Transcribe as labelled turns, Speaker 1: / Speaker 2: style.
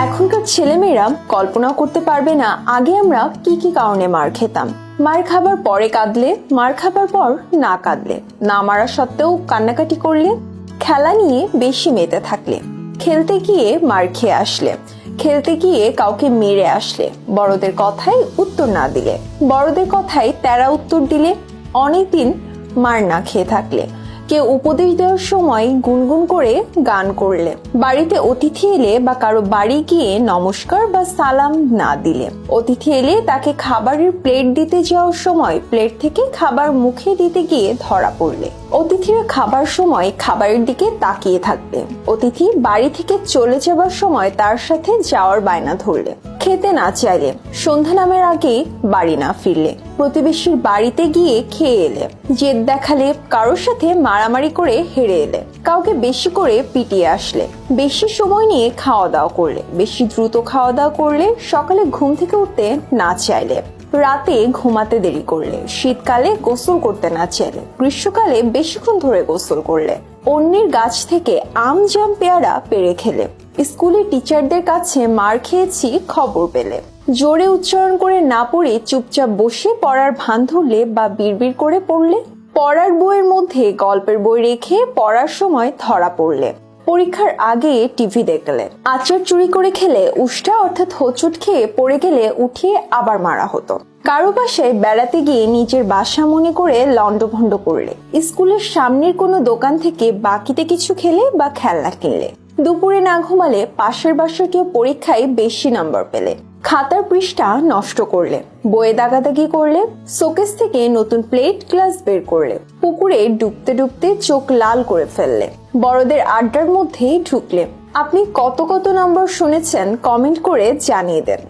Speaker 1: এখনকার ছেলেমেয়েরা কল্পনা করতে পারবে না আগে আমরা কি কি কারণে মার খেতাম। মার খাবার পরে কাঁদলে, মার খাবার পর না কাঁদলে, না মারা সত্ত্বেও কান্নাকাটি করলে, খেলা নিয়ে বেশি মেতে থাকলে, খেলতে গিয়ে মার খেয়ে আসলে, খেলতে গিয়ে কাউকে মেরে আসলে, বড়দের কথায় উত্তর না দিলে, বড়দের কথায় তেরা উত্তর দিলে, অনেকদিন মার না খেয়ে থাকলে, কেউ উপদেশ দেওয়ার সময় গুনগুন করে গান করলে, বাড়িতে অতিথি এলে বা কারো বাড়ি গিয়ে নমস্কার বা সালাম না দিলে, অতিথি এলে তাকে খাবারের প্লেট দিতে যাওয়ার সময় প্লেট থেকে খাবার মুখে দিতে গিয়ে ধরা পড়লে, অতিথিরা খাবার সময় খাবারের দিকে তাকিয়ে থাকবে, অতিথি বাড়ি থেকে চলে যাবার সময় তার সাথে যাওয়ার বায়না ধরলে, খেতে না চাইলে, সন্ধ্যা নামের আগে বাড়ি না ফিরলে, প্রতিবেশীর বাড়িতে গিয়ে খেয়ে এলে, জেদ দেখালে, কারোর সাথে মারামারি করে হেরে এলে, কাউকে বেশি করে পিটিয়ে আসলে, বেশি সময় নিয়ে খাওয়া দাওয়া করলে, বেশি দ্রুত খাওয়া দাওয়া করলে, সকালে ঘুম থেকে উঠতে না চাইলে, রাতে ঘুমাতে দেরি করলে, শীতকালে গোসল করতে না চাইলে, গ্রীষ্মকালে বেশিক্ষণ ধরে গোসল করলে, অন্যের গাছ থেকে আম জাম পেয়ারা পেড়ে খেলে, স্কুলের টিচারদের কাছে মার খেয়েছি খবর পেলে, জোরে উচ্চারণ করে না পড়ে চুপচাপ বসে পড়ার ভান ধরলে বা বিড়বিড় করে পড়লে, পড়ার বইয়ের মধ্যে গল্পের বই রেখে পড়ার সময় ধরা পড়লে, পরীক্ষার আগে টিভি দেখলে, আচার চুরি করে খেলে, উষ্টা অর্থাৎ হোঁচট খেয়ে পড়ে গেলে উঠিয়ে আবার মারা হতো, কারো বাসায় বেড়াতে গিয়ে নিজের বাসা মনে করে লন্ডভন্ড করলে, স্কুলের সামনের কোনো দোকান থেকে বাকিতে কিছু খেলে বা খেলনা কিনলে, দুপুরে না ঘুমালে, পাশের বাসার কেউ পরীক্ষায় বেশি নাম্বার পেলে, খাতার পৃষ্ঠা নষ্ট করলে, বইয়ে দাগাদাগি করলে, শোকেস থেকে নতুন প্লেট গ্লাস বের করলে, পুকুরে ডুবতে ডুবতে চোখ লাল করে ফেললে, বড়দের আড্ডার মধ্যে ঢুকলে। আপনি কত কত নম্বর শুনেছেন কমেন্ট করে জানিয়ে দেন।